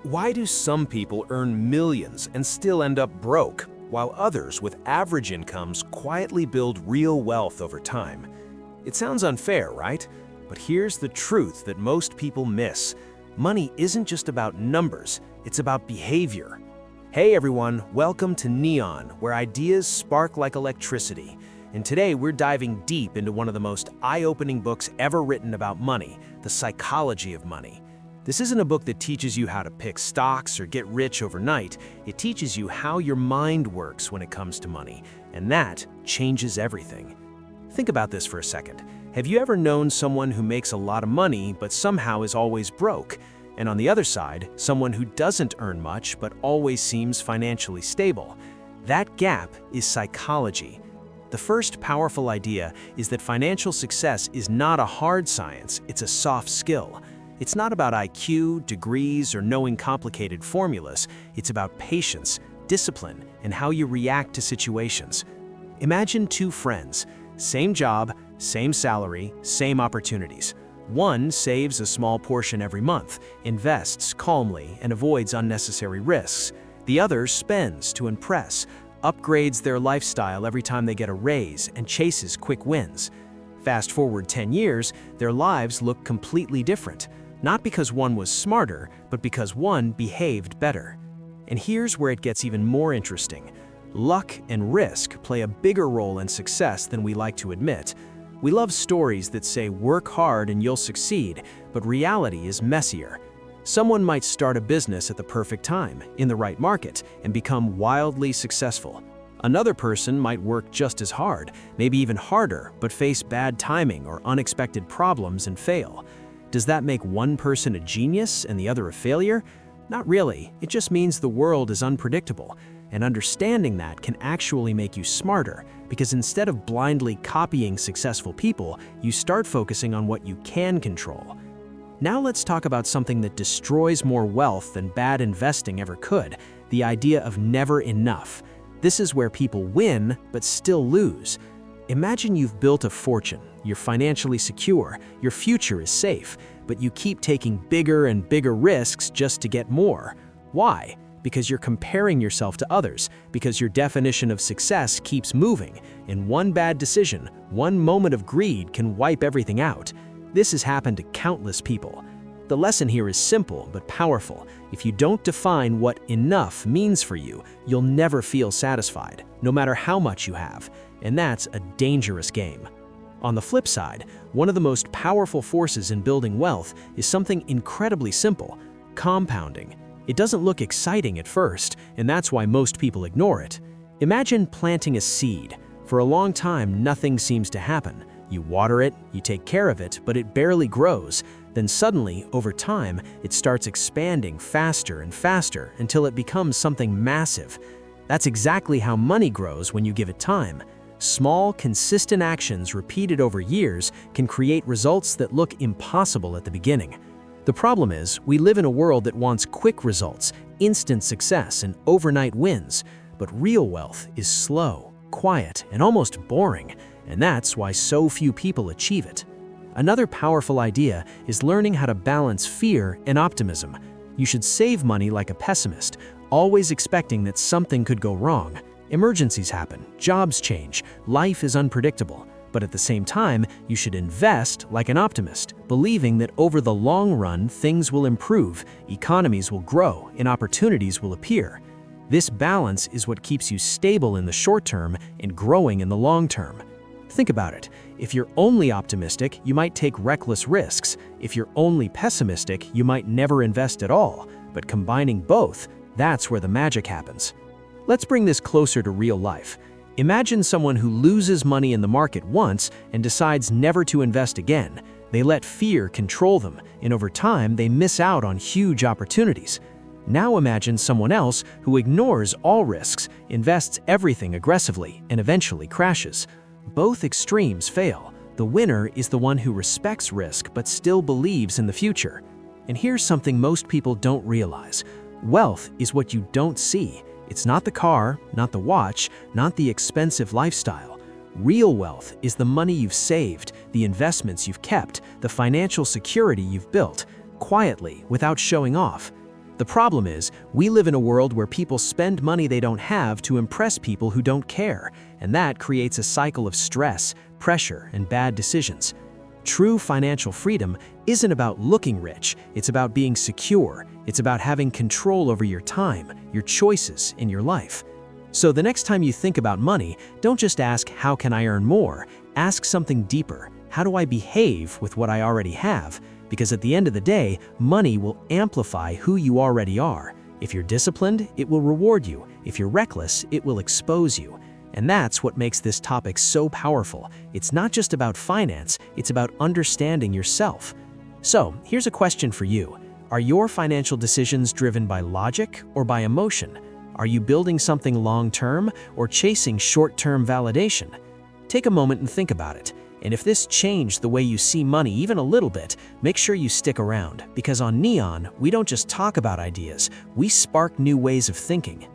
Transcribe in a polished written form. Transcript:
Why do some people earn millions and still end up broke, while others with average incomes quietly build real wealth over time? It sounds unfair, right? But here's the truth that most people miss. Money isn't just about numbers, it's about behavior. Hey everyone, welcome to Neon, where ideas spark like electricity. And today we're diving deep into one of the most eye-opening books ever written about money, The Psychology of Money. This isn't a book that teaches you how to pick stocks or get rich overnight. It teaches you how your mind works when it comes to money, and that changes everything. Think about this for a second. Have you ever known someone who makes a lot of money but somehow is always broke? And on the other side, someone who doesn't earn much but always seems financially stable? That gap is psychology. The first powerful idea is that financial success is not a hard science, it's a soft skill. It's not about IQ, degrees, or knowing complicated formulas. It's about patience, discipline, and how you react to situations. Imagine two friends, same job, same salary, same opportunities. One saves a small portion every month, invests calmly, and avoids unnecessary risks. The other spends to impress, upgrades their lifestyle every time they get a raise, and chases quick wins. Fast forward 10 years, their lives look completely different. Not because one was smarter, but because one behaved better. And here's where it gets even more interesting. Luck and risk play a bigger role in success than we like to admit. We love stories that say work hard and you'll succeed, but reality is messier. Someone might start a business at the perfect time, in the right market, and become wildly successful. Another person might work just as hard, maybe even harder, but face bad timing or unexpected problems and fail. Does that make one person a genius and the other a failure? Not really. It just means the world is unpredictable, and understanding that can actually make you smarter, because instead of blindly copying successful people, you start focusing on what you can control. Now let's talk about something that destroys more wealth than bad investing ever could, the idea of never enough. This is where people win, but still lose. Imagine you've built a fortune, you're financially secure, your future is safe, but you keep taking bigger and bigger risks just to get more. Why? Because you're comparing yourself to others, because your definition of success keeps moving, and one bad decision, one moment of greed can wipe everything out. This has happened to countless people. The lesson here is simple but powerful. If you don't define what enough means for you, you'll never feel satisfied, no matter how much you have. And that's a dangerous game. On the flip side, one of the most powerful forces in building wealth is something incredibly simple: compounding. It doesn't look exciting at first, and that's why most people ignore it. Imagine planting a seed. For a long time, nothing seems to happen. You water it, you take care of it, but it barely grows. Then suddenly, over time, it starts expanding faster and faster until it becomes something massive. That's exactly how money grows when you give it time. Small, consistent actions repeated over years can create results that look impossible at the beginning. The problem is, we live in a world that wants quick results, instant success, and overnight wins. But real wealth is slow, quiet, and almost boring, and that's why so few people achieve it. Another powerful idea is learning how to balance fear and optimism. You should save money like a pessimist, always expecting that something could go wrong. Emergencies happen, jobs change, life is unpredictable. But at the same time, you should invest like an optimist, believing that over the long run, things will improve, economies will grow, and opportunities will appear. This balance is what keeps you stable in the short term and growing in the long term. Think about it. If you're only optimistic, you might take reckless risks. If you're only pessimistic, you might never invest at all. But combining both, that's where the magic happens. Let's bring this closer to real life. Imagine someone who loses money in the market once and decides never to invest again. They let fear control them, and over time, they miss out on huge opportunities. Now imagine someone else who ignores all risks, invests everything aggressively, and eventually crashes. Both extremes fail. The winner is the one who respects risk but still believes in the future. And here's something most people don't realize. Wealth is what you don't see. It's not the car, not the watch, not the expensive lifestyle. Real wealth is the money you've saved, the investments you've kept, the financial security you've built, quietly, without showing off. The problem is, we live in a world where people spend money they don't have to impress people who don't care, and that creates a cycle of stress, pressure, and bad decisions. True financial freedom isn't about looking rich, it's about being secure, it's about having control over your time, your choices, and your life. So the next time you think about money, don't just ask, how can I earn more? Ask something deeper. How do I behave with what I already have? Because at the end of the day, money will amplify who you already are. If you're disciplined, it will reward you. If you're reckless, it will expose you. And that's what makes this topic so powerful. It's not just about finance, it's about understanding yourself. So, here's a question for you. Are your financial decisions driven by logic or by emotion? Are you building something long-term or chasing short-term validation? Take a moment and think about it. And if this changed the way you see money even a little bit, make sure you stick around, because on Neon, we don't just talk about ideas, we spark new ways of thinking.